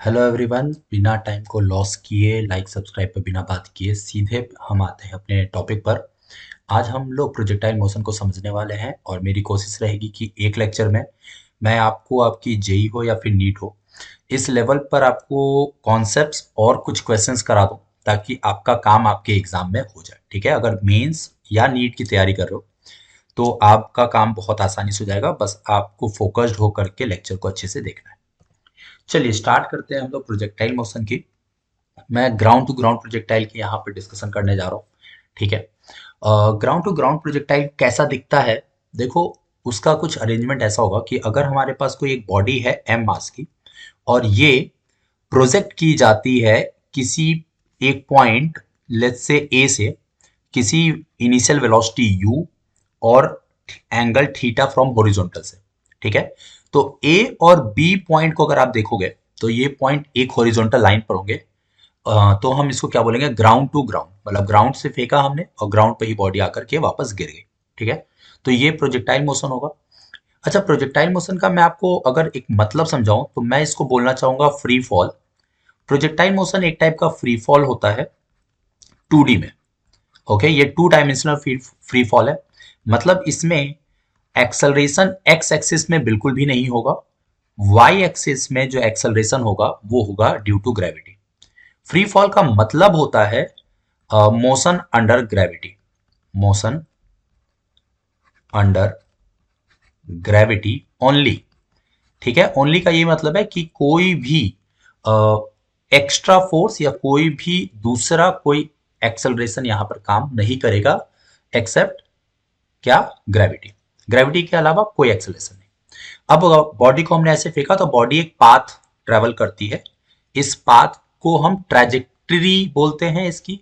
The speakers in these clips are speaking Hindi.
Hello everyone. बिना टाइम को लॉस किए लाइक सब्सक्राइब पर बिना बात किए सीधे हम आते हैं अपने टॉपिक पर। आज हम लोग प्रोजेक्टाइल मोशन को समझने वाले हैं और मेरी कोशिश रहेगी कि एक लेक्चर में मैं आपको आपकी जेई हो या फिर नीट हो इस लेवल पर आपको कॉन्सेप्ट्स और कुछ क्वेश्चंस करा दूं ताकि आपका काम आपके एग्जाम में हो जाए। ठीक है, अगर मेंस या नीट की तैयारी कर रहे हो तो आपका काम बहुत आसानी से हो जाएगा। बस आपको फोकस्ड होकर के लेक्चर को अच्छे से देखना है। चलिए स्टार्ट करते हैं हम लोग प्रोजेक्टाइल मोशन की। मैं ग्राउंड टू ग्राउंड प्रोजेक्टाइल की यहाँ पर डिस्कशन करने जा रहा हूँ। ठीक है, ग्राउंड टू ग्राउंड प्रोजेक्टाइल कैसा दिखता है? देखो, उसका कुछ अरेंजमेंट ऐसा होगा कि अगर हमारे पास कोई एक बॉडी है एम मास की और ये प्रोजेक्ट की जाती है किसी एक पॉइंट लेट्स से ए से किसी इनिशियल वेलोसिटी u और एंगल थीटा फ्रॉम हॉरिजॉन्टल से। ठीक है, तो ए और बी पॉइंट को अगर आप देखोगे तो ये पॉइंट एक हॉरिजॉन्टल लाइन पर होंगे। तो हम इसको क्या बोलेंगे? ग्राउंड टू ग्राउंड, मतलब ग्राउंड से फेंका हमने और ग्राउंड पे ही बॉडी आकर के वापस गिर गई। ठीक है, तो ये प्रोजेक्टाइल मोशन होगा। अच्छा, प्रोजेक्टाइल मोशन का मैं आपको अगर एक मतलब समझाऊं तो मैं इसको बोलना चाहूंगा फ्री फॉल। प्रोजेक्टाइल मोशन एक टाइप का फ्री फॉल होता है 2D में। ओके, ये 2 डायमेंशनल फ्री फॉल है। मतलब इसमें एक्सेलरेशन एक्स एक्सिस में बिल्कुल भी नहीं होगा। वाई एक्सिस में जो एक्सेलरेशन होगा वो होगा due to gravity. Free fall का मतलब होता है motion under gravity. Motion under gravity only. ठीक है, ओनली का ये मतलब है कि कोई भी एक्स्ट्रा फोर्स या कोई भी दूसरा कोई एक्सेलरेशन यहां पर काम नहीं करेगा एक्सेप्ट क्या? ग्रेविटी। ग्रेविटी के अलावा कोई एक्सेलरेशन नहीं। अब बॉडी को हमने ऐसे फेंका तो बॉडी एक पाथ ट्रेवल करती है। इस पाथ को हम ट्रेजेक्टरी बोलते हैं इसकी।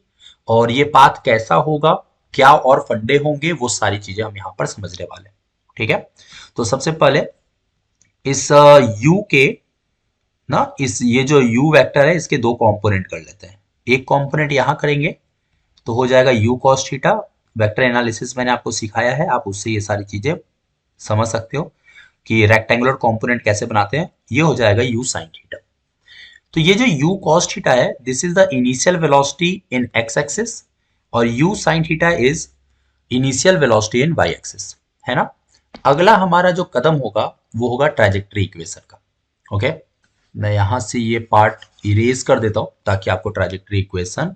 और ये पाथ कैसा होगा, क्या और फंडे होंगे, वो सारी चीजें हम यहाँ पर समझने वाले हैं। ठीक है, तो सबसे पहले इस यू के ना, इस ये जो यू वेक्टर है इसके दो कंपोनेंट कर लेते हैं। एक कंपोनेंट यहां करेंगे तो हो जाएगा you cos theta. Vector analysis मैंने आपको सिखाया है, आप उससे ये सारी चीजें समझ सकते हो कि रेक्टेंगुलर कंपोनेंट कैसे बनाते हैं। ये हो जाएगा यू साइन थीटा। तो ये जो यू कॉस थीटा है this is the initial velocity in x axis और u sine theta is initial velocity in y axis, है ना। अगला हमारा जो कदम होगा वो होगा ट्रेजेक्टरी इक्वेशन का। ओके, मैं यहां से ये पार्ट इरेज कर देता हूं ताकि आपको ट्रेजेक्टरी इक्वेशन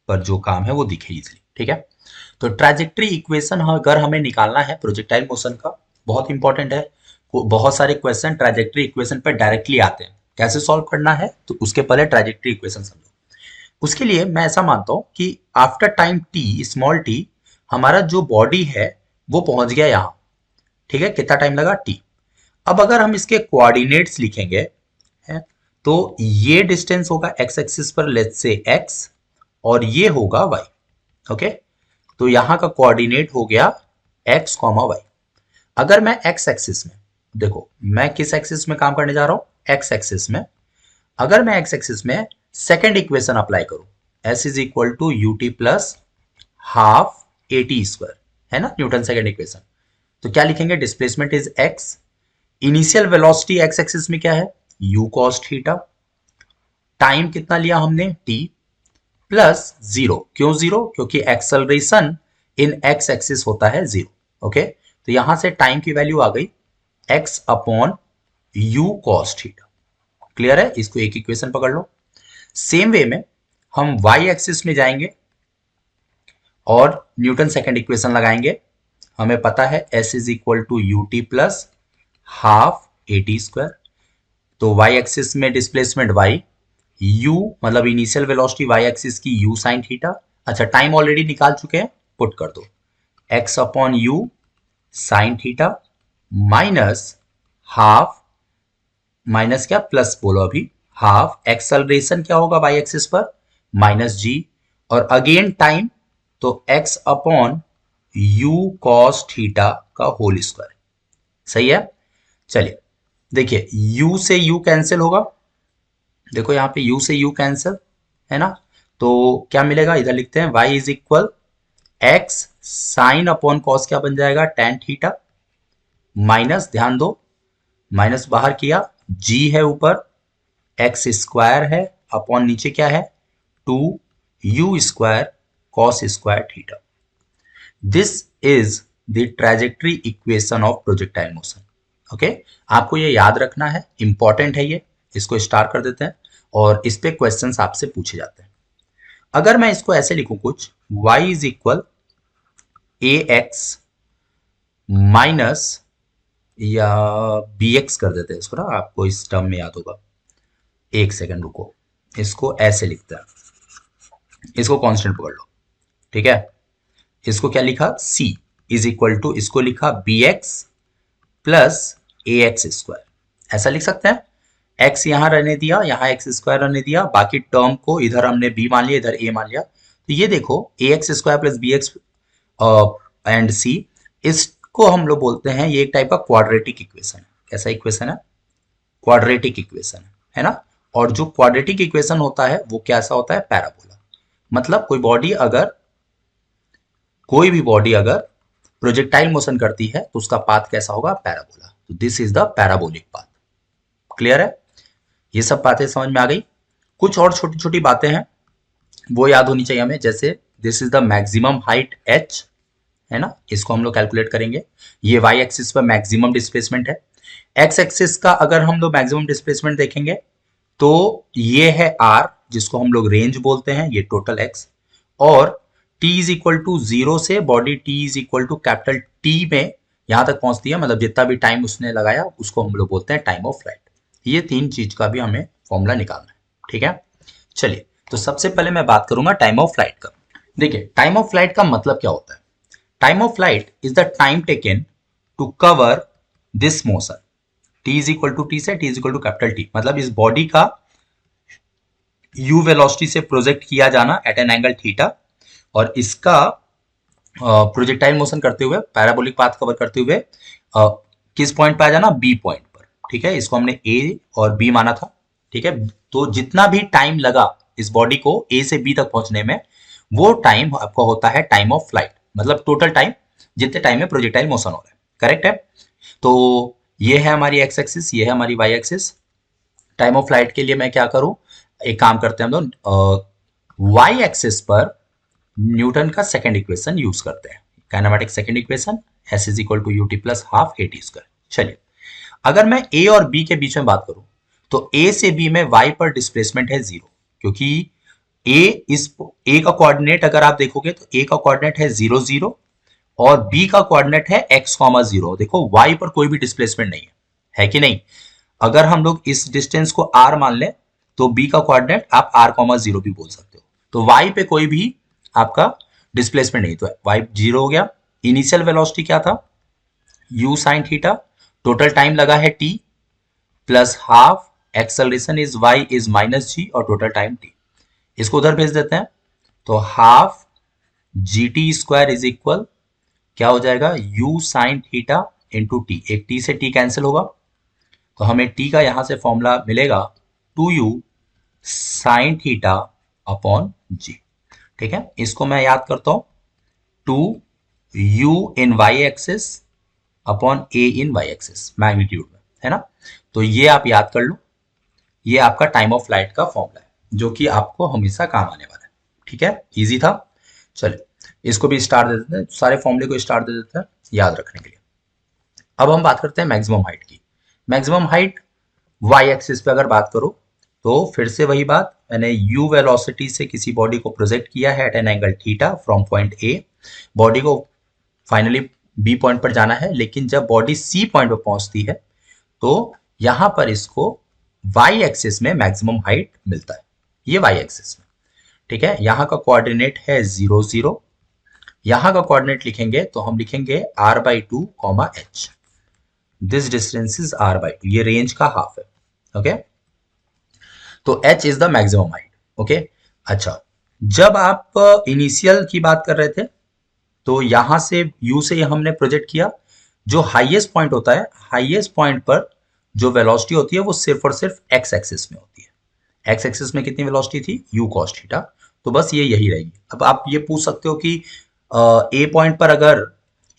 पर जो काम है वो दिखे इजीली। ठीक है, तो ट्रेजेक्टरी इक्वेशन अगर हमें निकालना है प्रोजेक्टाइल मोशन का, बहुत इंपॉर्टेंट है। बहुत सारे क्वेश्चन ट्रेजेक्टरी इक्वेशन पर डायरेक्टली आते हैं। कैसे सॉल्व करना है तो उसके पहले ट्रेजेक्टरी इक्वेशन समझो। उसके लिए मैं ऐसा मानता हूं कि after time T, small T, हमारा जो बॉडी है वो पहुंच गया यहां। ठीक है, कितना टाइम लगा? टी। अब अगर हम इसके कोऑर्डिनेट्स लिखेंगे है तो ये डिस्टेंस होगा एक्स एक्सिस पर लेट्स से एक्स और ये होगा वाई। ओके, तो यहां का कोऑर्डिनेट हो गया एक्स कॉमा वाई। अगर मैं एक्स एक्सिस में, देखो मैं किस एक्सिस में काम करने जा रहा हूं? एक्स एक्सिस में। अगर मैं एक्स एक्सिस में सेकेंड इक्वेशन अप्लाई करूं, s is equal to u t plus half a t square, है ना, न्यूटन सेकेंड इक्वेशन। तो क्या लिखेंगे? Displacement is x, initial velocity x axis में क्या है? यू कॉस थीटा, टाइम कितना लिया हमने? T, plus zero. क्यों जीरो? क्योंकि एक्सेलरेशन इन एक्स एक्सिस होता है जीरो। ओके, तो यहां से टाइम की वैल्यू आ गई x upon u cos theta. Clear है? इसको एक इक्वेशन पकड़ लो। सेम वे में हम वाई एक्सिस में जाएंगे और न्यूटन सेकेंड इक्वेशन लगाएंगे। हमें पता है s is equal to u t plus half a t square. तो वाई एक्सिस में डिस्प्लेसमेंट वाई, यू मतलब इनिशियल वेलोसिटी वाई एक्सिस की यू साइन थीटा। अच्छा, टाइम ऑलरेडी निकाल चुके हैं, पुट कर दो x upon u sine theta minus half, minus क्या प्लस बोलो अभी, हाफ एक्सेलरेशन क्या होगा वाई एक्सिस पर? माइनस जी, और अगेन टाइम, तो x upon u cos theta का होल स्क्वायर। सही है। चलिए देखिए, u से u कैंसिल होगा। देखो यहाँ पे u से u कैंसिल, है ना। तो क्या मिलेगा? इधर लिखते हैं y is equal x sine upon cos, क्या बन जाएगा? टेन थीटा, माइनस, ध्यान दो माइनस बाहर किया, g है ऊपर, एक्स स्क्वायर है अपॉन नीचे क्या है 2u² cos square theta. This is the trajectory equation of projectile motion. Okay, आपको ये याद रखना है, इंपॉर्टेंट है ये, इसको स्टार कर देते हैं और इस पे क्वेश्चंस आपसे पूछे जाते हैं। अगर मैं इसको ऐसे लिखूं कुछ y is equal A x minus या बी एक्स कर देते हैं इसको ना, आपको इस टर्म में याद होगा। एक सेकंड रुको, इसको ऐसे लिखते हैं, इसको कांस्टेंट पकड़ लो, ठीक है। इसको क्या लिखा c इज इक्वल टू, इसको लिखा बी एक्स प्लस ए एक्स स्क्वायर, ऐसा लिख सकते हैं। x यहां रहने दिया, यहां एक्स स्क्वायर रहने दिया, बाकी टर्म को इधर हमने b मान लिया, इधर a मान लिया। तो ये देखो a x square plus b x and c, इसको हम लोग बोलते हैं, ये एक टाइप का क्वाड्रेटिक इक्वेशन है। कैसा इक्वेशन है? क्वाड्रेटिक इक्वेशन है ना। और जो क्वाड्रेटिक इक्वेशन होता है वो कैसा होता है? पैराबोला। मतलब कोई भी बॉडी अगर प्रोजेक्टाइल मोशन करती है तो उसका पाथ कैसा होगा? पैराबोला। तो this is the parabolic path. Clear है? ये सब बातें समझ में आ गई। कुछ और छोटी छोटी बातें हैं वो याद होनी चाहिए हमें, जैसे this is the maximum height h है ना, इसको हम लोग कैलकुलेट करेंगे। ये y एक्सिस पर मैक्सिमम डिस्प्लेसमेंट है। x एक्सिस का अगर हम लोग मैक्सिमम डिस्प्लेसमेंट देखेंगे तो ये है r, जिसको हम लोग रेंज बोलते हैं, ये टोटल x। और t इज इक्वल टू 0 से body t is equal to capital T में यहां तक पहुंचती है, मतलब जितना भी टाइम उसने लगाया उसको हम लोग बोलते हैं टाइम ऑफ फ्लाइट। ये तीन चीज का भी हमें फॉर्मूला निकालना है, ठीक है। चलिए, तो सबसे पहले मैं बात करूंगा टाइम ऑफ फ्लाइट का। देखिए, टाइम ऑफ फ्लाइट का मतलब क्या होता है? Time of flight is the time taken to cover this motion. t is equal to t से t is equal to capital T, मतलब इस बॉडी का u वेलोसिटी से प्रोजेक्ट किया जाना एट एन एंगल थीटा, और इसका प्रोजेक्टाइल मोशन करते हुए, पैराबोलिक पाथ कवर करते हुए किस पॉइंट पे आ जाना? बी पॉइंट पर, ठीक है। इसको हमने ए और बी माना था, ठीक है। तो जितना भी टाइम लगा इस बॉडी को ए से बी तक पहुंचने में, वो टाइम आपका होता है टाइम ऑफ फ्लाइट, मतलब टोटल टाइम जितने टाइम में प्रोजेक्टाइल मोशन हो रहा है। करेक्ट है? तो ये है हमारी एक्स एक्सिस, ये है हमारी y axis. Time of flight के लिए मैं क्या करूं, एक काम करते हैं हम लोग, वाई एक्सिस पर न्यूटन का सेकंड इक्वेशन यूज करते हैं, kinematic second equation, s is equal to ut plus half a t square. चलिए, अगर मैं a और b के बीच में बात करूं तो a से b में y पर डिस्प्लेसमेंट है 0, क्योंकि a का कोऑर्डिनेट अगर आप देखोगे तो a का कोऑर्डिनेट है 0 0 और b का कोऑर्डिनेट है x, 0। देखो y पर कोई भी डिस्प्लेसमेंट नहीं है कि नहीं? अगर हम लोग इस डिस्टेंस को r मान लें तो b का कोऑर्डिनेट आप r, 0 भी बोल सकते हो। तो y पे कोई भी आपका डिस्प्लेसमेंट नहीं, तो y 0 हो गया। इनिशियल वेलोसिटी क्या था? u sine theta, total time लगा है t plus half, acceleration is y is minus g और टोटल टाइम t। इसको उधर भेज देते हैं तो half gt square is equal क्या हो जाएगा? u sine theta into t, एक t से t कैंसिल होगा तो हमें t का यहां से फॉर्मूला मिलेगा 2u sine theta upon g, ठीक है। इसको मैं याद करता हूं, 2u in y axis upon a in y axis magnitude में, है ना। तो ये आप याद कर लो, ये आपका टाइम ऑफ फ्लाइट का फॉर्मूला है जो कि आपको हमेशा काम आने वाला है, ठीक है। इजी था। चलिए, इसको भी स्टार दे देते हैं, सारे फॉर्मूले को स्टार दे देते हैं याद रखने के लिए। अब हम बात करते हैं मैक्सिमम हाइट की। मैक्सिमम हाइट y एक्सिस पे अगर बात करो तो फिर से वही बात, मैंने u वेलोसिटी से किसी बॉडी को प्रोजेक्ट किया है at an angle theta from point a। Body को फाइनली b पॉइंट पर जाना है, लेकिन जब बॉडी c पॉइंट पर पहुंचती है तो यहां पर इसको y एक्सिस में मैक्सिमम हाइट मिलता है, ये y एक्सिस में, ठीक है। यहां का कोऑर्डिनेट है 0 0, यहां का कोऑर्डिनेट लिखेंगे तो हम लिखेंगे r/2, h। This distance is r/2, ये रेंज का हाफ है, ओके। तो h is the maximum height, okay. अच्छा, जब आप इनिशियल की बात कर रहे थे तो यहां से u से हमने प्रोजेक्ट किया, जो हाईएस्ट पॉइंट होता है, हाईएस्ट पॉइंट पर जो वेलोसिटी होती है वो सिर्फ और सिर्फ x एक्सिस में होती है। x एक्सिस में कितनी वेलोसिटी थी? u cos theta. तो बस ये यही रहेगी। अब आप ये पूछ सकते हो कि a पॉइंट पर अगर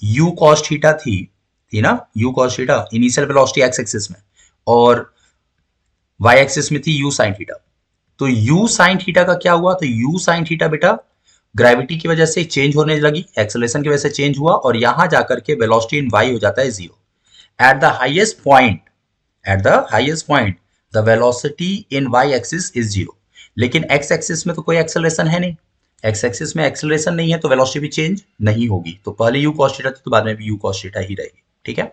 u cos थीटा थी ना, u cos theta initial velocity x axis में, और वाई एक्सिस में थी यू साइन थीटा, तो यू साइन थीटा का क्या हुआ, तो यू साइन थीटा बेटा ग्रेविटी की वजह से चेंज होने लगी, एक्सेलरेशन की वजह से चेंज हुआ, और यहां जाकर के वेलोसिटी इन वाई हो जाता है zero. At the highest point, at the highest point the velocity in y axis is zero. लेकिन एक्स एक्सिस में तो कोई एक्सेलरेशन है नहीं, एक्स एक्सिस में एक्सेलरेशन नहीं है तो वेलोसिटी भी चेंज नहीं होगी, तो पहले यू कॉस थीटा थी तो बाद में भी यू कॉस थीटा ही रहेगी। ठीक है,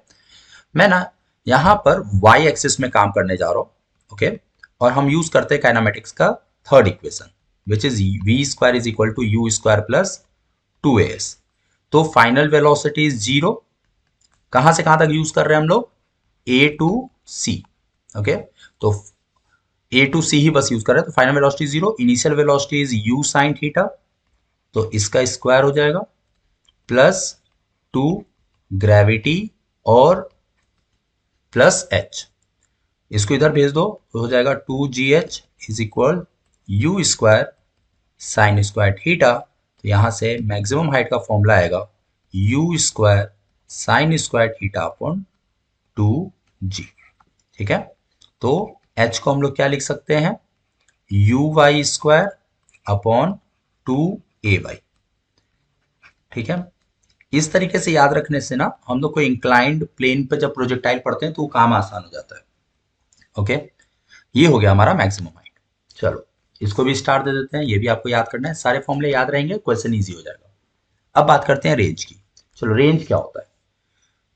मैं ना यहां पर वाई एक्सिस में काम करने जा रहा हूं, ओके, और हम यूज करते हैं काइनेमेटिक्स का third equation which is v square is equal to u square plus 2as। तो फाइनल वेलोसिटी इज जीरो, कहां से कहां तक यूज कर रहे हैं हम लोग, ए टू सी, ओके, तो ए टू सी ही बस यूज कर रहे हैं, तो final velocity zero, initial velocity is you sine theta, तो इसका स्क्वायर हो जाएगा प्लस 2 ग्रेविटी और प्लस एच, इसको इधर भेज दो तो हो जाएगा 2gh is equal you square sine square theta, तो यहां से मैक्सिमम हाइट का फॉर्मूला आएगा you square sine square theta upon 2g। ठीक है, तो h को हम लोग क्या लिख सकते हैं, you Y square upon 2ay। ठीक है, इस तरीके से याद रखने से ना हम लोग को इंक्लाइंड प्लेन पे जब प्रोजेक्टाइल पढ़ते हैं तो वो काम आसान हो जाता है। ओके, ये हो गया हमारा मैक्सिमम हाइट। चलो इसको भी स्टार दे देते हैं, ये भी आपको याद करना है, सारे फॉर्मूले याद रहेंगे, क्वेश्चन इजी हो जाएगा। अब बात करते हैं रेंज की। चलो रेंज क्या होता है,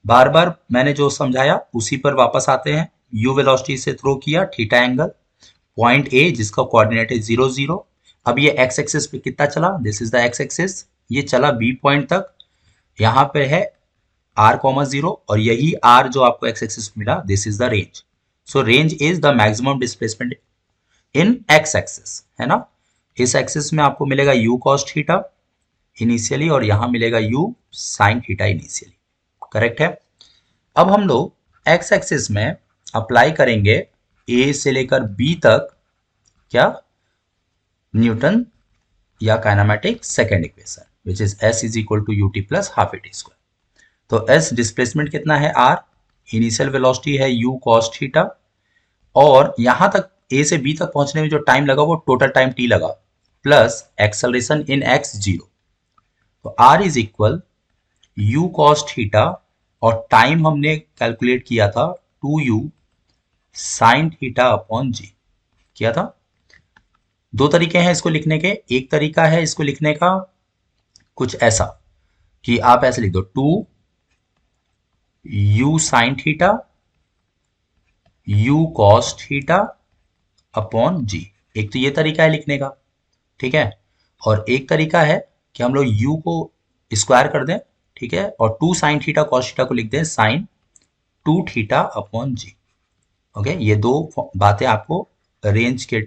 बार बार मैंने जो समझाया उसी पर वापस आते हैं। यू वेलोसिटी से थ्रो किया, थीटा एंगल, पॉइंट ए जिसका कोऑर्डिनेट है 0 0। अब ये एक्स एक्सिस पे कितना चला, this is the x axis, ये चला बी पॉइंट तक, यहाँ पे है r, 0, और यही r जो आपको एक्स एक्सिस मिला, this is the range. So range is the maximum displacement in x axis, है ना। इस एक्सिस में आपको मिलेगा u cos थीटा इनिशियली, और यहां मिलेगा u sin theta initially, correct है। अब हम लोग एक्स एक्सिस में अप्लाई करेंगे a से लेकर b तक क्या, न्यूटन या kinematic second equation which is s is equal to ut plus half at square. तो s डिस्प्लेसमेंट कितना है r, इनिशियल वेलोसिटी है u cos थीटा, और यहां तक a से b तक पहुंचने में जो टाइम लगा वो टोटल टाइम t लगा, प्लस एक्सेलरेशन इन x 0। तो r is equal u cos theta, और टाइम हमने कैलकुलेट किया था 2u sin theta upon g किया था। दो तरीके हैं इसको लिखने के, एक तरीका है इसको लिखने का कुछ ऐसा कि आप ऐसे लिख दो 2u sin theta u cos theta upon g, एक तो ये तरीका है लिखने का, ठीक है। और एक तरीका है कि हम लोग u को स्क्वायर कर दें, ठीक है, और 2 sin थीटा cos थीटा को लिख दें sin 2 theta upon g। Okay, ये दो बातें आपको रेंज के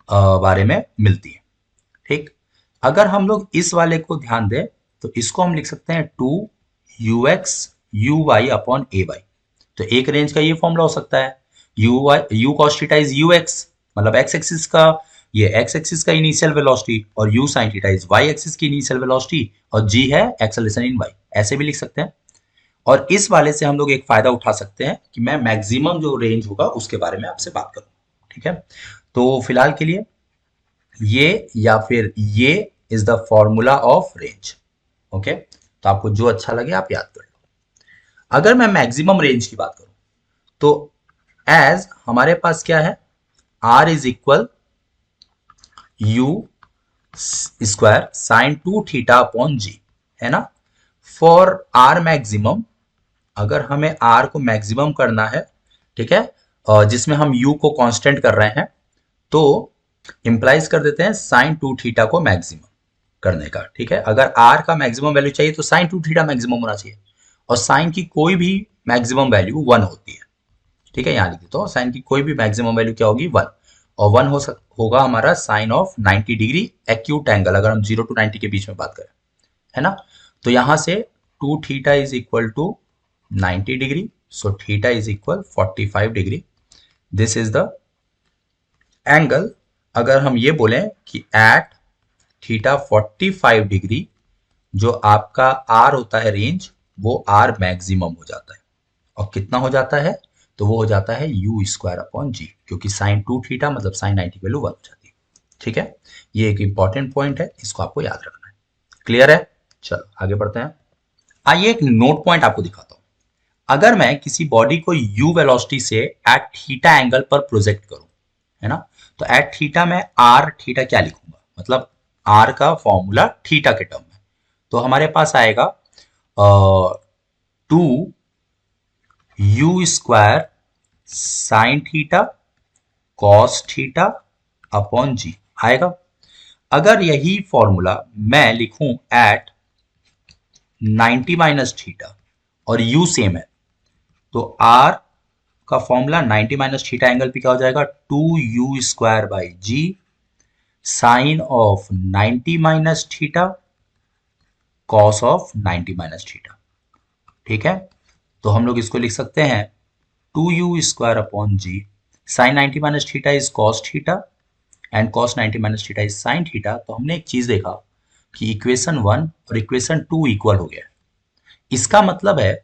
बारे में मिलती है, ठीक। अगर हम लोग इस वाले को ध्यान दें तो इसको हम लिख सकते हैं 2ux uy अपॉन ay। तो एक रेंज का ये फॉर्मूला हो सकता है, u cos theta is ux, मतलब x एक्सिस का, ये x एक्सिस का इनिशियल वेलोसिटी, और u sin theta is y axis की इनिशियल वेलोसिटी, और g है एक्सेलरेशन इन y, ऐसे भी लिख सकते हैं। और इस वाले से हम लोग एक फायदा उठा सकते हैं कि मैं मैक्सिमम जो रेंज होगा उसके बारे में आपसे बात करूं, ठीक है। तो फिलहाल के लिए ये या फिर ये is the formula of range, okay. तो आपको जो अच्छा लगे आप याद कर लो। अगर मैं मैक्सिमम रेंज की बात करूं तो एज हमारे पास क्या है, r is equal you square sine 2 theta upon g, है ना। फॉर r मैक्सिमम, अगर हमें r को मैक्सिमम करना है, ठीक है, जिसमें हम u को कांस्टेंट कर रहे हैं, तो इंप्लाइज कर देते हैं साइन 2 थीटा को मैक्सिमम करने का, ठीक है। अगर r का मैक्सिमम वैल्यू चाहिए तो साइन 2 थीटा मैक्सिमम होना चाहिए, और साइन की कोई भी मैक्सिमम वैल्यू 1 होती है, ठीक है। यहाँ लिख देता हूँ, साइन की कोई भी मैक्सिमम वैल्यू क्या होगी 1, और 1 होगा हमारा sine of 90 degree acute angle, अगर हम 0 to 90 के बीच में बात करें, है ना। तो यहां से 2 theta is equal to 90 degree, so theta is equal 45 degree, this is the angle. अगर हम ये बोलें कि एट थीटा 45 डिग्री जो आपका r होता है रेंज, वो r मैक्सिमम हो जाता है। और कितना हो जाता है, तो वो हो जाता है यू स्क्वायर अपॉन जी, क्योंकि साइन 2 थीटा मतलब साइन 90 की वैल्यू 1 हो जाती है। ठीक है, ये एक इंपॉर्टेंट पॉइंट है, इसको आपको याद रखना है। क्लियर है? चलो आगे बढ़ते हैं। आइए एक नोट पॉइंट आपको दिखाता हूं। अगर मैं किसी बॉडी को u वेलोसिटी से एट थीटा एंगल पर प्रोजेक्ट करूं, है ना, तो एट थीटा में आर थीटा क्या लिखूंगा, मतलब आर का फॉर्मूला थीटा के टर्म में, तो हमारे पास आएगा 2u² sine theta cos theta upon g आएगा। अगर यही फॉर्मूला मैं लिखूं एट 90 माइनस थीटा और u सेम है, तो r का फॉर्मूला 90 माइनस थीटा एंगल पे क्या हो जाएगा, 2u² by g sine of 90 minus theta cos of 90 minus theta. ठीक है, तो हम लोग इसको लिख सकते हैं 2u² upon g sine 90 minus theta is cos theta and cos 90 minus theta is sine theta. तो हमने एक चीज देखा कि इक्वेशन 1 और इक्वेशन 2 इक्वल हो गया। इसका मतलब है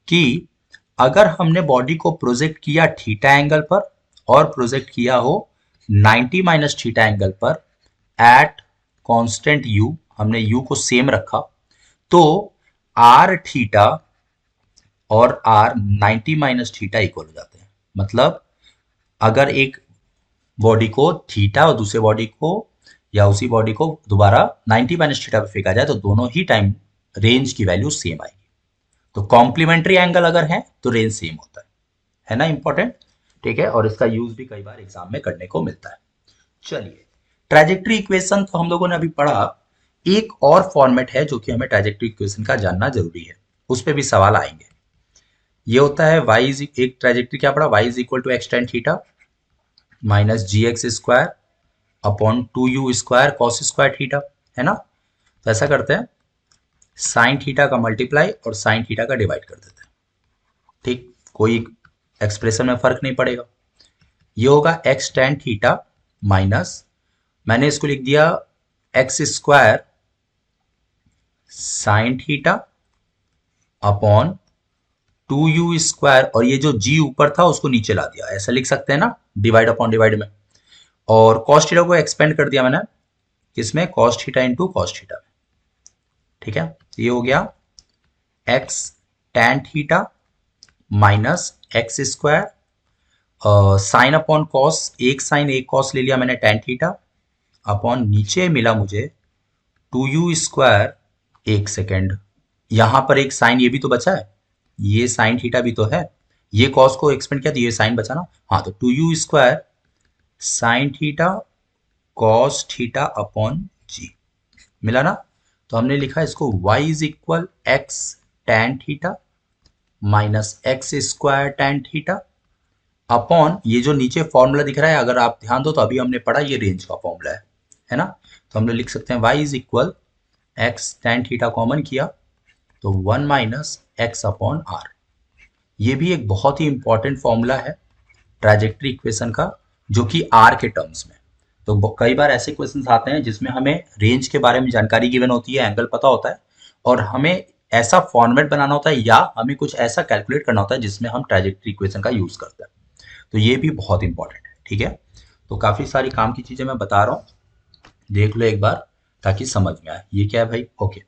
कि अगर हमने बॉडी को प्रोजेक्ट किया थीटा एंगल पर और प्रोजेक्ट किया हो 90 माइनस थीटा एंगल पर एट कांस्टेंट u, हमने u को सेम रखा, तो r थीटा और r 90 माइनस थीटा इक्वल हो जाते हैं। मतलब अगर एक बॉडी को थीटा और दूसरे बॉडी को या उसी बॉडी को दोबारा 90 माइनस थीटा पे फेंका जाए तो दोनों ही टाइम रेंज की वैल्यू सेम आएगी। तो कॉम्प्लीमेंट्री एंगल अगर है तो रेंज सेम होता है ना, इंपॉर्टेंट। ठीक है, और इसका यूज भी कई बार एग्जाम में करने को मिलता है। चलिए, ट्रेजेक्टरी इक्वेशन तो हम लोगों ने अभी पढ़ा। एक और फॉर्मेट है जो कि हमें ट्रेजेक्टरी इक्वेशन का जानना जरूरी है, उस पर भी सवाल आएंगे। ये होता है y इज, एक ट्रेजेक्टरी क्या पढ़ा, y is equal to x tan theta minus g x square upon 2u² cos square theta, है ना। तो ऐसा करते हैं, साइन थीटा का मल्टीप्लाई और साइन थीटा का डिवाइड कर देते हैं। ठीक, कोई एक्सप्रेशन में फर्क नहीं पड़ेगा। ये होगा एक्स टेन थीटा माइनस, मैंने इसको लिख दिया x² sine theta upon 2u², और ये जो g ऊपर था उसको नीचे ला दिया, ऐसा लिख सकते हैं ना, डिवाइड अपॉन डिवाइड में। और कॉस थीटा को एक्सपेंड कर दिया मैंने किसमें, cos theta into cos theta में। ठीक है, ये हो गया x tan theta minus x², sine upon cos, एक साइन एक कॉस ले लिया मैंने tan थीटा अपॉन नीचे मिला मुझे 2u²। एक सेकेंड, यहां पर एक साइन ये भी तो बचा है, ये साइन थीटा भी तो है, ये कॉस को एक्सपेंड किया तो ये साइन बचा ना, हाँ, तो 2u² sine theta cos theta upon g मिला ना। तो हमने लिखा इसको y is equal x tan theta minus x² tan theta upon, ये जो नीचे फॉर्मूला दिख रहा है अगर आप ध्यान दो तो अभी हमने पढ़ा, ये रेंज का फॉर्मूला है ना। तो हम लोग लिख सकते हैं y is equal x tan theta common किया तो 1 माइनस एक्स अपॉन आर। ये भी एक बहुत ही इंपॉर्टेंट फॉर्मूला है ट्रेजेक्टरी इक्वेशन का, जो कि आर के टर्म्स में। तो कई बार ऐसे क्वेश्चंस आते हैं जिसमें हमें रेंज के बारे में जानकारी गिवन होती है, एंगल पता होता है, और हमें ऐसा फॉर्मेट बनाना होता है या हमें कुछ ऐसा कैलकुलेट करना होता है जिसमें हम ट्रेजेक्टरी इक्वेशन का यूज करते हैं। तो ये भी बहुत इंपॉर्टेंट है। ठीक है, तो काफी सारी काम की चीजें मैं बता रहा हूँ, देख लो एक बार ताकि समझ में आए। ये क्या है भाई, ओके,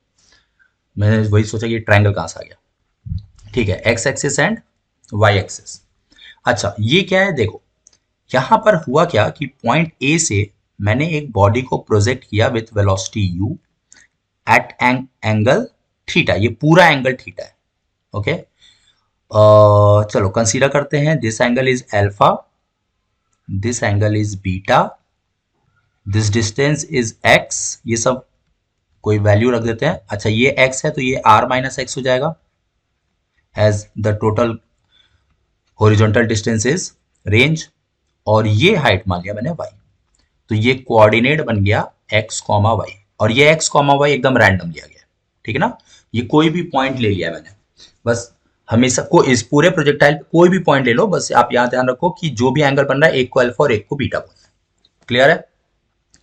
मैंने वही सोचा कि ट्रायंगल कहाँ से आ गया। ठीक है, x axis and y axis. अच्छा, ये क्या है, देखो यहां पर हुआ क्या कि पॉइंट ए से मैंने एक बॉडी को प्रोजेक्ट किया with velocity u at angle theta, ये पूरा एंगल थीटा है। ओके, चलो कंसीडर करते हैं, this angle is alpha, this angle is beta, this distance is x, ये सब कोई वैल्यू रख देते हैं। अच्छा, ये x है तो ये r माइनस एक्स हो जाएगा as the total horizontal distance is range, और ये हाइट मान लिया मैंने y, तो ये कोऑर्डिनेट बन गया x, y, और ये x, y एकदम रैंडम लिया गया। ठीक है ना, ये कोई भी पॉइंट ले लिया मैंने, बस हमेशा को इस पूरे प्रोजेक्टाइल पे कोई भी पॉइंट ले लो, बस आप यहां ध्यान रखो कि जो भी एंगल बन रहा है एक को अल्फा और एक को बीटा बोलना है। क्लियर है?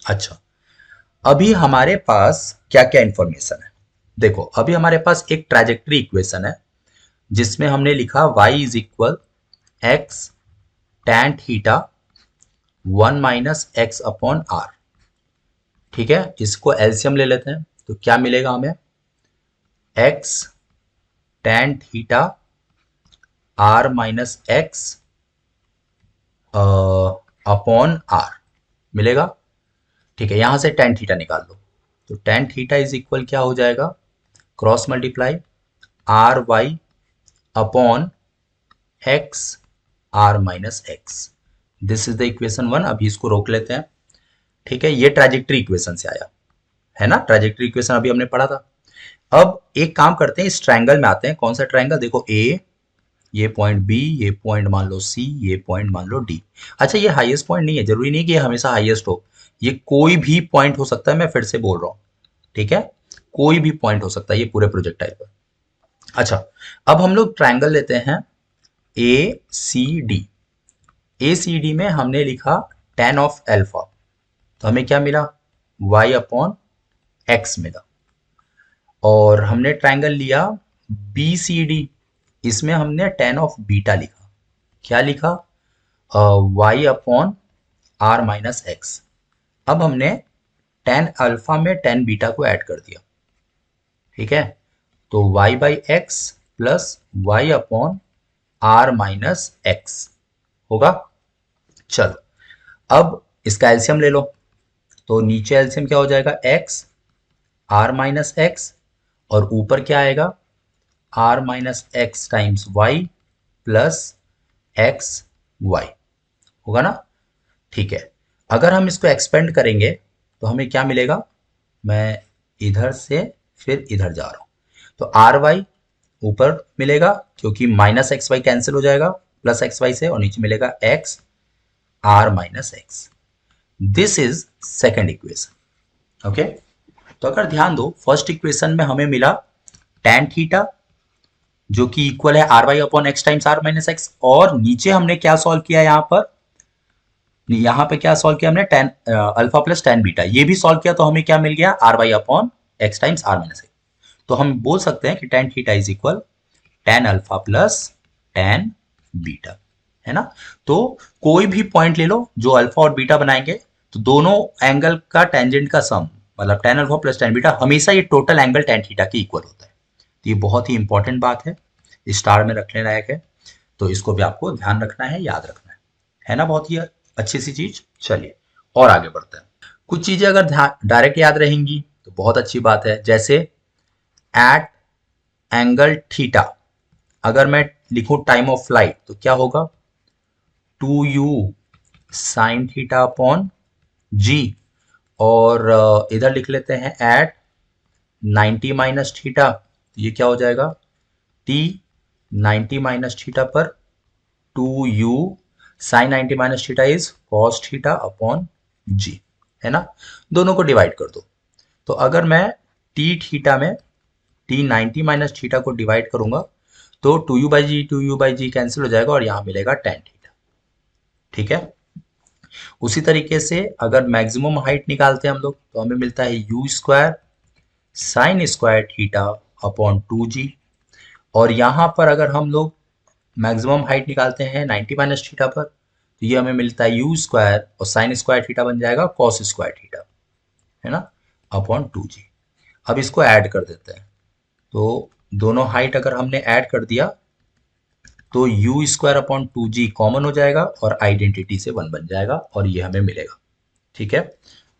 अच्छा, अभी हमारे पास क्या क्या इंफॉर्मेशन है, देखो अभी हमारे पास एक ट्रेजेक्टरी इक्वेशन है जिसमें हमने लिखा y is equal x tan theta 1 minus x upon r. ठीक है, इसको एलसीएम ले लेते हैं तो क्या मिलेगा हमें, x tan theta r minus x upon r मिलेगा। ठीक है, यहां से tan थीटा निकाल लो, तो tan थीटा इज इक्वल क्या हो जाएगा, cross multiply r y upon x r minus x. This is the equation 1। अभी इसको रोक लेते हैं। ठीक है, ये ट्रेजेक्टरी इक्वेशन से आया है ना, ट्रेजेक्टरी इक्वेशन अभी हमने पढ़ा था। अब एक काम करते हैं, इस ट्रायंगल में आते हैं। कौन सा ट्रायंगल, देखो ए, ये पॉइंट बी, ये पॉइंट मान लो सी, ये पॉइंट मान लो डी। अच्छा, ये हाईएस्ट पॉइंट नहीं है, जरूरी नहीं कि ये हमेशा हाईएस्ट हो, ये कोई भी पॉइंट हो सकता है, मैं फिर से बोल रहा हूं। ठीक है, कोई भी पॉइंट हो सकता है ये पूरे प्रोजेक्टाइल पर। अच्छा, अब हम लोग ट्रायंगल लेते हैं ए सी डी। ए सी डी में हमने लिखा tan ऑफ एल्फा, तो हमें क्या मिला, y अपॉन एक्स मिला। और हमने ट्रायंगल लिया बी सी डी, इसमें हमने tan ऑफ बीटा लिखा। क्या लिखा, y upon r minus x. अब हमने tan अल्फा में tan बीटा को ऐड कर दिया। ठीक है, तो y by x plus y upon r minus x होगा। चलो, अब इसका एलसीएम ले लो, तो नीचे एलसीएम क्या हो जाएगा, x आर माइनस एक्स, और ऊपर क्या आएगा, r minus x times y plus x y होगा ना। ठीक है, अगर हम इसको एक्सपेंड करेंगे तो हमें क्या मिलेगा, मैं इधर से फिर इधर जा रहा हूं, तो आर वाई ऊपर मिलेगा क्योंकि माइनस एक्स वाई कैंसिल हो जाएगा प्लस एक्स वाई से, और नीचे मिलेगा x r minus x. This is second equation. Okay, तो अगर ध्यान दो, फर्स्ट इक्वेशन में हमें मिला tan थीटा जो कि इक्वल है r y upon x times r minus x, और नीचे हमने क्या सॉल्व किया, यहाँ पे क्या सॉल्व किया हमने, tan alpha plus tan beta, ये भी सॉल्व किया, तो हमें क्या मिल गया, r y upon x times r minus x. तो हम बोल सकते हैं कि tan theta is equal tan alpha plus tan beta, है ना। तो कोई भी पॉइंट ले लो जो अल्फा और बीटा बनाएंगे, तो दोनों एंगल का टेंजेंट का सम, मतलब tan alpha plus tan beta, हमेशा ये टोटल एंगल tan थीटा के इक्वल होता है। तो ये बहुत ही इंपॉर्टेंट बात है, स्टार में रखने लायक है, तो इसको भी आपको ध्यान रखना है, याद रखना है ना, बहुत ही अच्छी सी चीज। चलिए और आगे बढ़ते हैं। कुछ चीजें अगर डायरेक्ट याद रहेंगी तो बहुत अच्छी बात है, जैसे एट एंगल थीटा, अगर मैं लिखूं टाइम ऑफ फ्लाइट तो क्या होगा, 2u साइन थीटा अपॉन जी, और इधर लिख लेते हैं एट 90 माइनस थीटा, ये क्या हो जाएगा, t 90 माइनस थीटा पर 2u sine 90 minus theta is cos theta upon g, है ना। दोनों को डिवाइड कर दो, तो अगर मैं t थीटा में t 90 माइनस थीटा को डिवाइड करूंगा तो 2u बाई जी कैंसिल हो जाएगा, और यहां मिलेगा tan थीटा। ठीक है, उसी तरीके से अगर मैक्सिमम हाइट निकालते हैं हम लोग, तो हमें मिलता है you square sine square theta upon 2g, और यहां पर अगर हम लोग मैक्सिमम हाइट निकालते हैं 90 माइनस थीटा पर, तो ये हमें मिलता है यू स्क्वायर और साइन स्क्वायर थीटा बन जाएगा कॉस स्क्वायर थीटा, है ना, अपॉन 2g। अब इसको ऐड कर देते हैं, तो दोनों हाइट अगर हमने ऐड कर दिया तो you square upon 2g common हो जाएगा और आइडेंटिटी से 1 बन जाएगा, और ये हमें मिलेगा। ठीक है,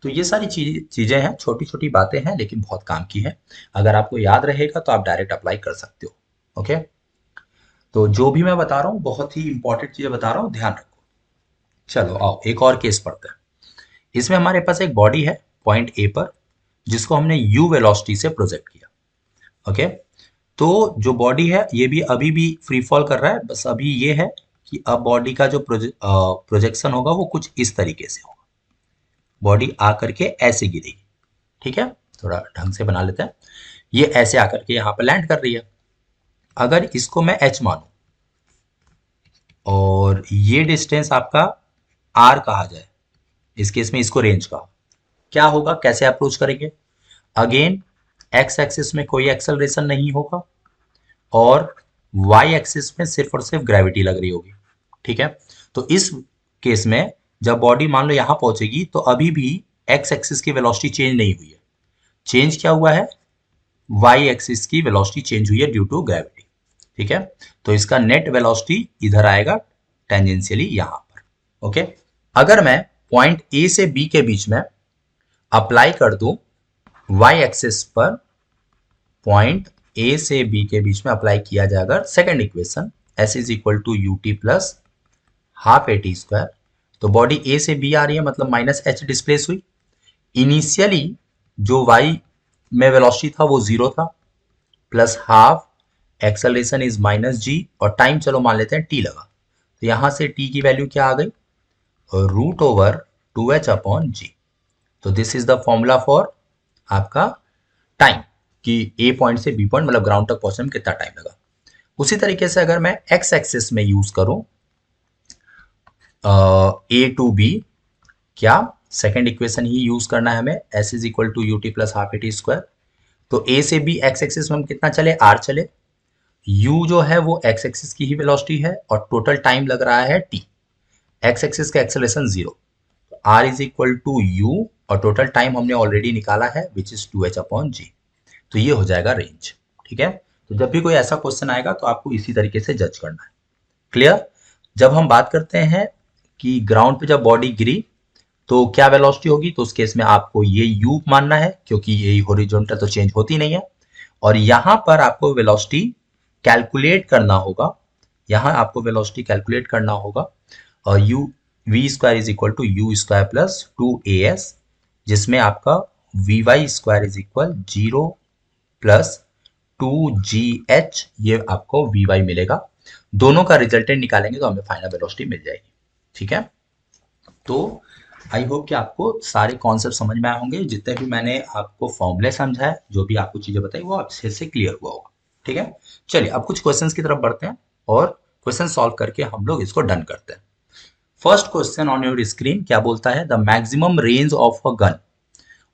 तो ये सारी चीजें हैं, छोटी छोटी बातें हैं लेकिन बहुत काम की हैं। अगर आपको याद रहेगा तो आप डायरेक्ट अप्लाई कर सकते हो। ओके, तो जो भी मैं बता रहा हूँ बहुत ही इंपॉर्टेंट चीजें बता रहा हूँ, ध्यान रखो। चलो आओ एक और केस पढ़ते हैं। इसमें हमारे पास एक बॉडी है पॉइंट ए पर, जिसको हमने यू वेलोसिटी से प्रोजेक्ट किया। ओके, तो जो बॉडी है ये भी अभी भी फ्री फॉल कर रहा है, बस अभी ये है कि अब बॉडी का जो प्रोजेक्शन होगा वो कुछ इस तरीके से होगा, बॉडी आकर के ऐसे गिरेगी। ठीक है, थोड़ा ढंग से बना लेते हैं, ये ऐसे आकर के यहाँ पर लैंड कर रही है। अगर इसको मैं h मानूं और ये डिस्टेंस आपका r कहा जाए, इस केस में इसको रेंज कहा, क्या होगा, कैसे अप्रोच करेंगे, अगेन x एक्सिस में कोई एक्सेलरेशन नहीं होगा और y एक्सिस में सिर्फ और सिर्फ ग्रेविटी लग रही होगी। ठीक है। तो इस केस में जब बॉडी मान लो यहां पहुंचेगी तो अभी भी एक्स एक्सिस की वेलोसिटी चेंज नहीं हुई है। चेंज क्या हुआ है, वाई एक्सिस की वेलोसिटी चेंज हुई है ड्यू टू ग्रेविटी। ठीक है, तो इसका नेट वेलोसिटी इधर आएगा टेंजेंशियली यहां पर। ओके, अगर मैं पॉइंट ए से बी के बीच में अप्लाई कर दूं वाई एक्सिस पर, पॉइंट ए से बी के बीच में अप्लाई किया जाए अगर second equation s is equal to u t plus half a t square, तो बॉडी ए से बी आ रही है मतलब माइनस एच डिस्प्लेस हुई। इनिशियली जो वाई में वेलोसिटी था वो जीरो था, plus half acceleration is minus g, और टाइम चलो मान लेते हैं टी लगा, तो यहां से टी की वैल्यू क्या आ गई, रूट ओवर 2h अपॉन जी। तो this is the formula for आपका टाइम कि ए पॉइंट से बी पॉइंट मतलब ग्राउंड तक पहुंचने में कितना टाइम लगा। उसी तरीके से अगर मैं एक्स एक्सिस में यूज करूं ए टू बी, क्या सेकेंड इक्वेशन ही यूज करना है हमें, s is equal to u t plus half a t square. तो ए से बी एक्स एक्सिस में हम कितना चले, आर चले, u जो है वो एक्स एक्सिस की ही वेलोसिटी है और टोटल टाइम लग रहा है t, एक्स एक्सिस का acceleration zero, r is equal to u और टोटल टाइम हमने ऑलरेडी निकाला है विच इज 2h अपॉन जी। तो ये हो जाएगा रेंज। ठीक है, तो जब भी कोई ऐसा क्वेश्चन आएगा तो आपको इसी तरीके से जज करना है। क्लियर। जब हम बात करते हैं कि ग्राउंड पे जब बॉडी गिरी तो क्या वेलोसिटी होगी, तो उस केस में आपको ये u मानना है क्योंकि ये हॉरिजॉन्टल तो चेंज होती नहीं है, और यहां पर आपको वेलोसिटी कैलकुलेट करना होगा, यहां आपको वेलोसिटी कैलकुलेट करना होगा, और u v square is equal to u square plus 2as, जिसमें आपका vy square is equal 0 plus 2gh, ये आपको vy मिलेगा। दोनों का रिजल्टेंट निकालेंगे तो हमें फाइनल वेलोसिटी मिल जाएगी। ठीक है, तो आई होप कि आपको सारे कॉन्सेप्ट समझ में आए होंगे, जितने भी मैंने आपको फॉर्मूले समझाए, जो भी आपको चीजें बताई वो अच्छे से क्लियर हुआ होगा। ठीक है, चलिए अब कुछ क्वेश्चंस की तरफ बढ़ते हैं और क्वेश्चन सॉल्व करके हम लोग इसको डन करते हैं। First question on your screen क्या बोलता है, the maximum range of a gun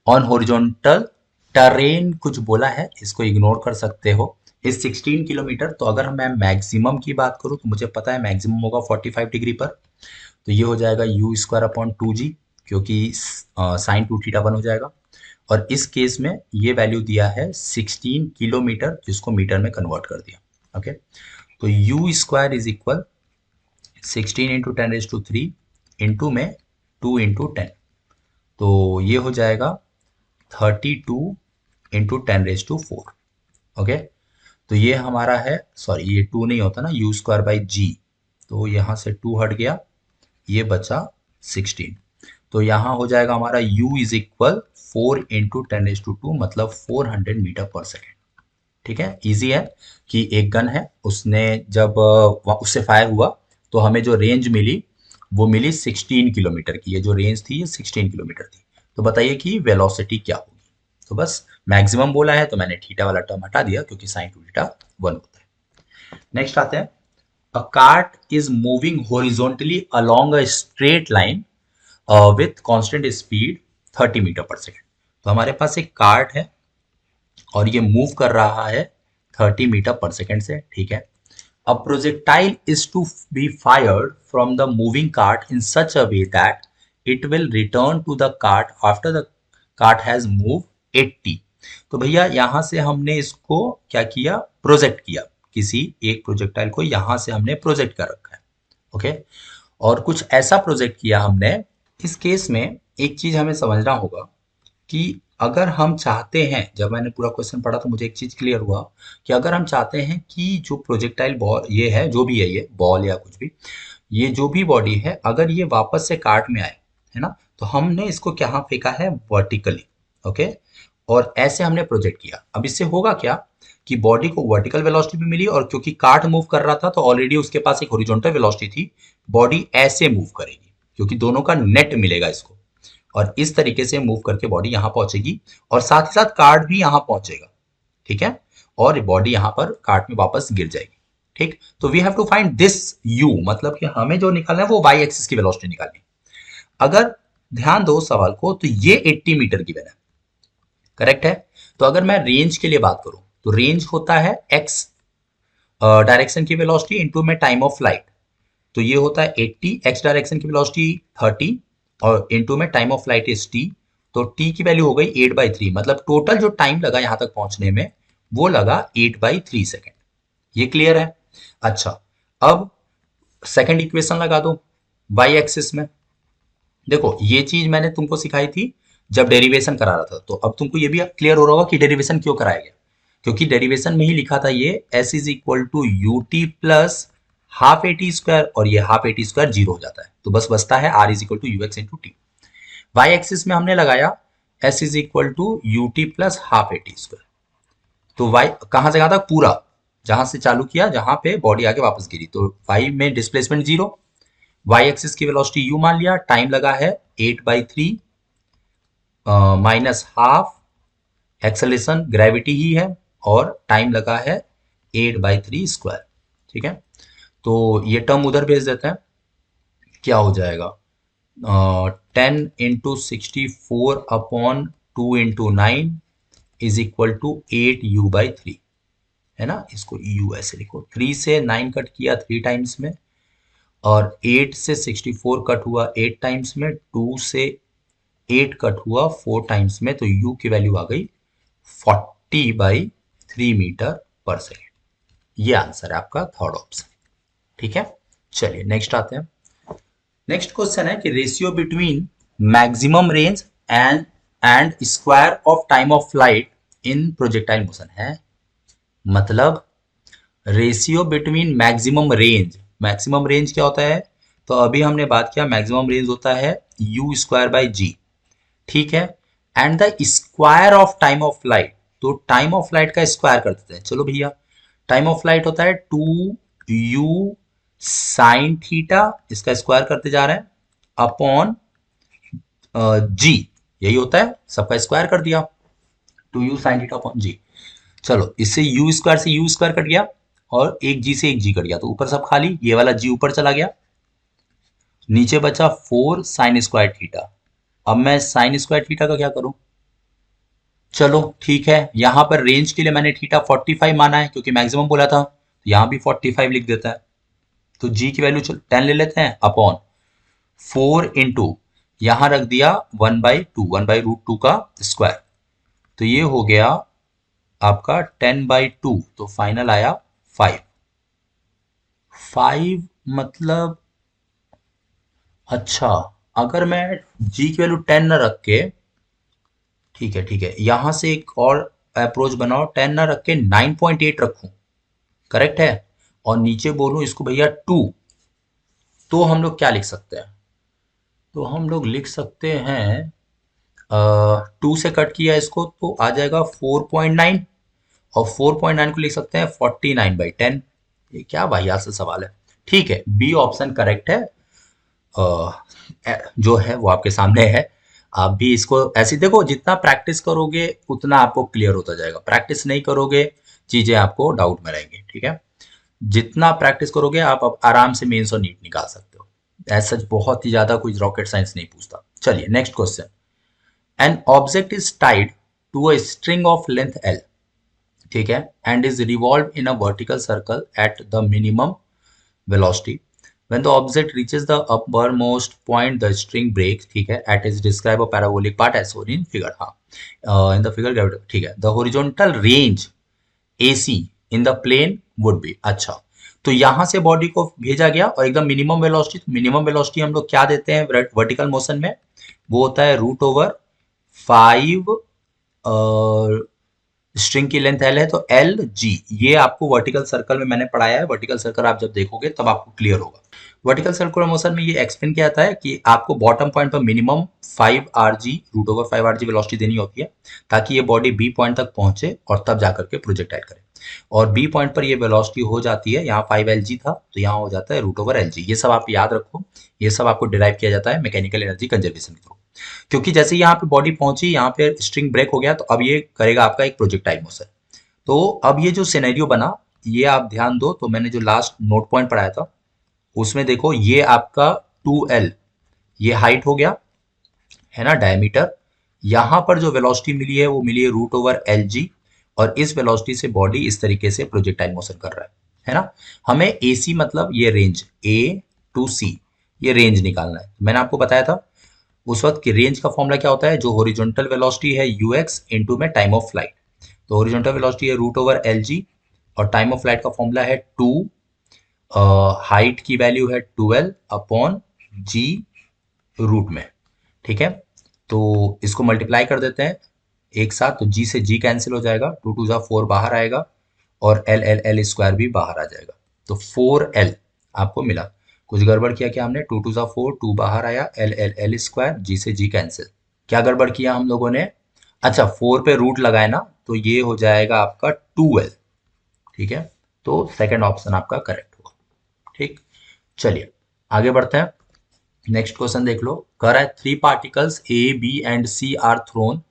on horizontal train, कुछ बोला है, इसको इग्नोर कर सकते हो, इस 16 किलोमीटर। तो अगर मैं मैक्सिमम की बात करूं तो मुझे पता है मैक्सिमम होगा 45 डिग्री पर, तो ये हो जाएगा यू स्क्वायर अपॉन 2g, क्योंकि साइन 2 थीटा 1 हो जाएगा, और इस केस में ये वैल्यू दिया है 16 किलोमीटर, जिसको मीटर में कन्वर्ट कर दिया। ओके, तो you square is equal 16 into 10⁻³ into में 2 इंटू 10, तो ये हो जाएगा 32 इंटू 10⁻⁴। ओके, तो ये हमारा है, सॉरी ये 2 नहीं होता ना, यू स्क्वायर बाई जी, तो यहाँ से 2 हट गया, ये बचा 16, तो यहाँ हो जाएगा हमारा u इज इक्वल 4 इंटू 10⁻², मतलब 400 मीटर पर सेकेंड। ठीक है, इजी है कि एक गन है, उसने जब उससे फायर हुआ तो हमें जो रेंज मिली वो मिली 16 किलोमीटर की, ये जो रेंज थी ये 16 किलोमीटर थी। तो बताइए कि वेलोसिटी क्या होगी, तो बस मैक्सिमम बोला है तो मैंने थीटा वाला टर्म हटा दिया क्योंकि साइन 2 थीटा 1 होता है। नेक्स्ट आते हैं, a cart is moving horizontally along a straight line with constant speed 30 metre पर सेकेंड। तो हमारे पास एक कार्ट है और ये मूव कर रहा है 30 मीटर पर सेकेंड से। ठीक है, a projectile is to be fired from the moving cart in such a way that it will return to the cart after the cart has moved 80। तो भैया यहां से हमने इसको क्या किया, प्रोजेक्ट किया, किसी एक प्रोजेक्टाइल को यहां से हमने प्रोजेक्ट कर रखा है। ओके, और कुछ ऐसा प्रोजेक्ट किया हमने। इस केस में एक चीज हमें समझना होगा कि अगर हम चाहते हैं, जब मैंने पूरा क्वेश्चन पढ़ा तो मुझे एक चीज क्लियर हुआ कि अगर हम चाहते हैं कि जो प्रोजेक्टाइल बॉल ये है, जो भी है ये बॉल या कुछ भी, ये जो भी बॉडी है अगर ये वापस से कार्ट में आए, है ना, तो हमने इसको क्या फेंका है, वर्टिकली। ओके, और ऐसे हमने प्रोजेक्ट किया। अब इससे होगा क्या कि बॉडी को वर्टिकल वेलोसिटी भी मिली, और क्योंकि कार्ट मूव कर रहा था तो ऑलरेडी उसके पास एक हॉरिजॉन्टल वेलोसिटी थी, बॉडी ऐसे मूव करेगी क्योंकि दोनों का नेट मिलेगा इसको, और इस तरीके से मूव करके बॉडी यहां पहुंचेगी और साथ ही साथ कार्ट भी यहां पहुंचेगा। ठीक है, और बॉडी यहां पर कार्ट में वापस गिर जाएगी। ठीक, तो we have to find this u, मतलब कि हमें जो निकालना है वो y एक्सिस की वेलोसिटी निकालनी। अगर ध्यान दो सवाल को, तो ये 80 मीटर गिवन है, करेक्ट है। तो अगर मैं रेंज के लिए बात करूं तो रेंज होता है x डायरेक्शन की वेलोसिटी इंटू में टाइम ऑफ फ्लाइट। तो ये होता है 80, एक्स डायरेक्शन की वेलोसिटी 30 और इनटू में time of flight is T, तो टी की वैल्यू हो गई 8/3, मतलब टोटल जो टाइम लगा यहां तक पहुंचने में वो लगा 8/3 सेकेंड। ये क्लियर है? अच्छा, अब सेकंड इक्वेशन लगा दो वाई एक्सिस में। देखो ये चीज मैंने तुमको सिखाई थी जब डेरिवेशन करा रहा था, तो अब तुमको ये भी क्लियर हो रहा होगा कि डेरिवेशन क्यों कराया गया, क्योंकि डेरिवेशन में ही लिखा था ये s is equal to u t plus half a t square, और ये half a t square zero हो जाता है, तो बस बचता है r is equal to u x into t. Y axis में हमने लगाया s is equal to u t plus half a t square, तो y कहां से कहां तक? पूरा, जहां से चालू किया जहां पे बॉडी आके वापस गिरी, तो y में डिस्प्लेसमेंट जीरो, y एक्सिस की वेलोसिटी u मान लिया, टाइम लगा है 8/3 माइनस हाफ, एक्सेलरेशन ग्रेविटी ही है, और टाइम लगा है 8/3 स्क्वायर। ठीक है, तो ये टर्म उधर भेज देते हैं, क्या हो जाएगा 10 × 64 upon 2 × 9 is equal to 8u/3, है ना, इसको u ऐसे लिखो, 3 से 9 कट किया 3 टाइम्स में, और 8 से 64 कट हुआ 8 टाइम्स में, 2 से 8 कट हुआ 4 टाइम्स में, तो u की वैल्यू आ गई 40/3 मीटर पर सेकेंड। ये आंसर है आपका थर्ड ऑप्शन। ठीक है, चलिए नेक्स्ट आते हैं। नेक्स्ट क्वेश्चन है कि ratio between maximum range and square of time of flight in projectile motion है, मतलब रेशियो बिटवीन मैक्सिमम रेंज क्या होता है? तो अभी हमने बात किया मैक्सिमम रेंज होता है u²/g, ठीक है, and the square of time of flight, तो टाइम ऑफ फ्लाइट का स्क्वायर कर देते हैं। चलो भैया, टाइम ऑफ फ्लाइट होता है 2u साइन थीटा, इसका स्क्वायर करते जा रहे हैं अपॉन जी, यही होता है, सबका स्क्वायर कर दिया, 2u साइन थीटा अपॉन जी। चलो इससे u स्क्वायर से u स्क्वायर कट गया, और एक जी से एक जी कट गया, तो ऊपर सब खाली, ये वाला जी ऊपर चला गया, नीचे बचा 4 साइन स्क्वायर थीटा। अब मैं साइन स्क्वायर थीटा का क्या करूं? चलो ठीक है, यहां पर रेंज के लिए मैंने थीटा 45 माना है, क्योंकि मैक्सिमम बोला था, तो यहां भी 45 लिख देता है, तो जी की वैल्यू 10 ले लेते हैं अपॉन 4 इंटू यहां रख दिया 1/2, 1/√2 का स्क्वायर, तो ये हो गया आपका 10/2, तो फाइनल आया 5। मतलब अच्छा, अगर मैं जी की वैल्यू 10 न रख के, ठीक है, यहां से एक और अप्रोच बनाओ, 10 न रख के 9.8 रखूं, करेक्ट है, और नीचे बोलूं इसको भैया 2, तो हम लोग क्या लिख सकते हैं? तो हम लोग लिख सकते हैं 2 से कट किया इसको तो आ जाएगा 4.9, और 4.9 को लिख सकते हैं 49/10। ये क्या वाहियात से सवाल है। ठीक है, बी ऑप्शन करेक्ट है, जो है वो आपके सामने है। आप भी इसको ऐसे देखो, जितना प्रैक्टिस करोगे उतना आपको क्लियर होता जाएगा, प्रैक्टिस नहीं करोगे चीजें आपको डाउट में रहेंगी। ठीक है, जितना प्रैक्टिस करोगे आप अब आराम से मेंस और नीट निकाल सकते हो, ऐसा बहुत ही ज्यादा कोई रॉकेट साइंस नहीं पूछता। चलिए next question, an object is tied to a string of length l, ठीक है, and is revolve in a vertical circle at the minimum velocity. When the object reaches the uppermost point, the string breaks, ठीक है, at is describe a parabolic part as shown in figure, हाँ, in the figure gravity, ठीक है, the horizontal range AC in the plane would be, अच्छा, तो यहां से बॉडी को भेजा गया और एकदम मिनिमम वेलोसिटी हम लोग क्या देते हैं वर्टिकल मोशन में? वो होता है √5, स्ट्रिंग की लेंथ एल है तो एल जी, ये आपको वर्टिकल सर्कल में मैंने पढ़ाया है, वर्टिकल सर्कल आप जब देखोगे तब आपको क्लियर होगा। वर्टिकल सर्कुलर मोशन में ये एक्सप्लेन किया जाता है कि आपको बॉटम पॉइंट पर मिनिमम 5 rg √5 rg वेलोसिटी देनी होती है, ताकि ये बॉडी बी पॉइंट तक पहुंचे और तब जाकर के प्रोजेक्टाइल करे, और बी पॉइंट पर ये वेलोसिटी हो जाती है, यहाँ 5 lg था तो यहाँ हो जाता है √lg। ये सब आप याद रखो, ये सब आपको डिराइव किया जाता है मैकेनिकल एनर्जी कंजर्वेशन के थ्रू, क्योंकि जैसे यहाँ पे बॉडी पहुंची, यहाँ पे स्ट्रिंग ब्रेक हो गया, तो अब ये करेगा आपका एक प्रोजेक्टाइल मोशन। तो अब ये जो सिनेरियो बना, ये आप ध्यान दो, तो मैंने जो लास्ट नोट पॉइंट पढ़ाया था उसमें देखो, ये आपका 2l, ये हाइट हो गया है ना, डायमीटर, यहां पर जो वेलोसिटी मिली है वो मिली है √lg, और इस वेलोसिटी से बॉडी इस तरीके से प्रोजेक्टाइल मोशन कर रहा है ना। हमें AC मतलब ये रेंज A टू सी, ये रेंज निकालना है। मैंने आपको बताया था उस वक्त कि रेंज का फॉर्मूला क्या होता है, जो हॉरिजॉन्टल वेलोसिटी है ux इनटू में टाइम ऑफ फ्लाइट। तो हॉरिजॉन्टल वेलोसिटी है रूट ओवर एल जी, और टाइम ऑफ फ्लाइट का फॉर्मूला है 2, हाइट की वैल्यू है 12 अपॉन जी रूट में। ठीक है, तो इसको मल्टीप्लाई कर देते हैं एक साथ, तो जी से जी कैंसिल हो जाएगा, 2 2 जा 4 बाहर आएगा, और एल एल एल स्क्वायर भी बाहर आ जाएगा, तो 4l आपको मिला। कुछ गड़बड़ किया क्या हमने, 2 2 जा 4, 2 बाहर आया, एल एल एल स्क्वायर, जी से जी कैंसिल। क्या गड़बड़ किया हम लोगों ने, अच्छा 4 पे रूट लगाए ना, तो ये हो जाएगा आपका 2l। ठीक है, तो सेकंड ऑप्शन आपका करेक्ट हुआ। ठीक, चलिए आगे बढ़ते हैं। नेक्स्ट क्वेश्चन देख लो, कह रहा है 3 particles A B and C are thrown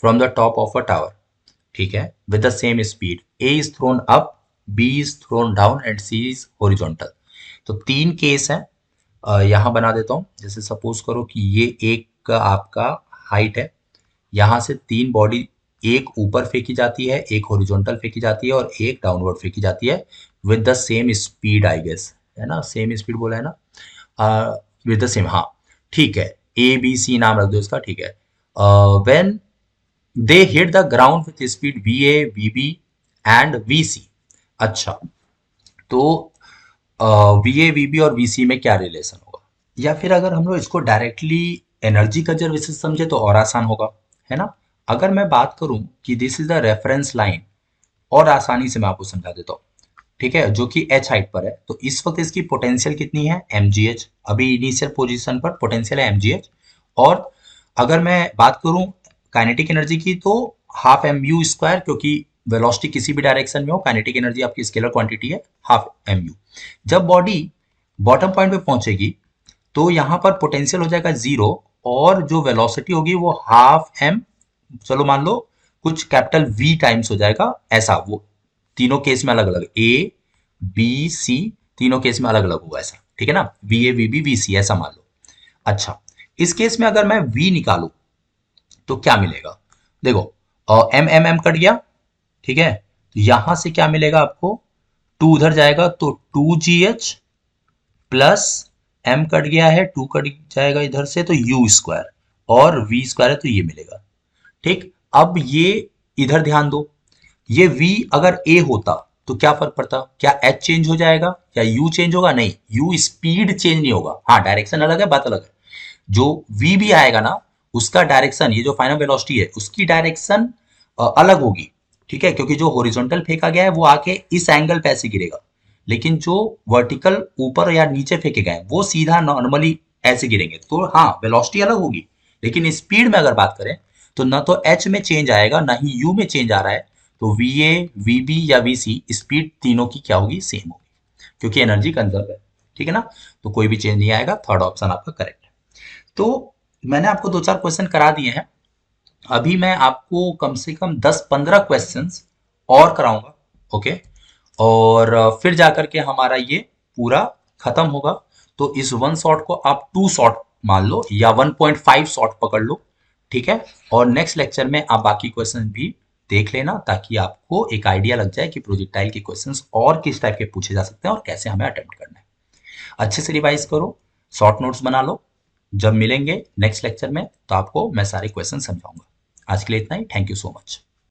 from the top of a tower. ठीक है, with the same speed, A is thrown up, B is thrown down and C is horizontal. तो तीन केस है, यहां बना देता हूं। जैसे सपोज करो कि ये एक का आपका हाइट है, यहां से तीन बॉडी, एक ऊपर फेंकी जाती है, एक हॉरिजॉन्टल फेंकी जाती है, और एक डाउनवर्ड फेंकी जाती है with the same speed, I guess है ना, सेम स्पीड बोला है ना, विद द सेम, हाँ ठीक है, ए बी सी नाम रख दो इसका। ठीक है, when they hit the ground with speed v A v B and v C. अच्छा, तो वी ए वी बी और वी सी में क्या रिलेशन होगा, या फिर अगर हम लोग इसको डायरेक्टली एनर्जी कंजर्वेशन समझे तो और आसान होगा, है ना। अगर मैं बात करूं कि this is the reference line, और आसानी से मैं आपको समझा देता हूँ। ठीक है, जो कि एच हाइट पर है, तो इस वक्त इसकी पोटेंशियल कितनी है, mgh। अभी इनिशियल पोजीशन पर पोटेंशियल है mgh। और अगर मैं बात करूं काइनेटिक एनर्जी की, तो हाफ एम यू स्क्वायर, क्योंकि वेलोसिटी किसी भी डायरेक्शन में हो, काइनेटिक एनर्जी आपकी स्केलर क्वांटिटी है, हाफ एम यू। जब बॉडी बॉटम पॉइंट पे पहुंचेगी, तो यहां पर पोटेंशियल हो जाएगा 0, और जो वेलोसिटी होगी वो हाफ एम, चलो मान लो कुछ कैपिटल वी टाइम्स हो जाएगा, ऐसा। वो तीनों केस में अलग अलग, ए बी सी तीनों केस में अलग अलग होगा ऐसा। ठीक है ना, v A v B v C ऐसा मान लो। अच्छा, इस केस में अगर मैं वी निकालू तो क्या मिलेगा, देखो एम एम एम कट गया। ठीक है, तो यहां से क्या मिलेगा आपको, 2 उधर जाएगा तो 2gh प्लस एम कट गया है, 2 कट जाएगा इधर से तो यू स्क्वायर, और वी स्क्वायर है तो ये मिलेगा। ठीक, अब ये इधर ध्यान दो, ये v अगर a होता तो क्या फर्क पड़ता, क्या h चेंज हो जाएगा या u चेंज होगा, नहीं, u स्पीड चेंज नहीं होगा, हाँ डायरेक्शन अलग है, बात अलग है। जो v भी आएगा ना, उसका डायरेक्शन, ये जो फाइनल वेलोसिटी है उसकी डायरेक्शन अलग होगी। ठीक है, क्योंकि जो हॉरिजॉन्टल फेंका गया है वो आके इस एंगल पे ऐसे गिरेगा, लेकिन जो वर्टिकल ऊपर या नीचे फेंके गए हैं वो सीधा नॉर्मली ऐसे गिरेंगे। तो हाँ वेलोसिटी अलग होगी, लेकिन स्पीड में अगर बात करें तो ना तो h में चेंज आएगा ना ही u में चेंज आ रहा है। तो वी ए वी बी या वी सी स्पीड तीनों की क्या होगी, सेम होगी, क्योंकि एनर्जी कंजर्व है। ठीक है ना, तो कोई भी चेंज नहीं आएगा, थर्ड ऑप्शन आपका करेक्ट है। तो मैंने आपको 2 4 क्वेश्चन करा दिए हैं, अभी मैं आपको कम से कम 10 15 क्वेश्चंस और कराऊंगा। ओके, और फिर जाकर के हमारा ये पूरा खत्म होगा। तो इस 1 शॉट को आप 2 शॉट मान लो, या 1.5 शॉट पकड़ लो। ठीक है, और नेक्स्ट लेक्चर में आप बाकी क्वेश्चन भी देख लेना, ताकि आपको एक आइडिया लग जाए कि प्रोजेक्टाइल के क्वेश्चंस और किस टाइप के पूछे जा सकते हैं और कैसे हमें अटेम्प्ट करना है। अच्छे से रिवाइज करो, शॉर्ट नोट्स बना लो, जब मिलेंगे नेक्स्ट लेक्चर में तो आपको मैं सारे क्वेश्चन समझाऊंगा। आज के लिए इतना ही, थैंक यू सो मच।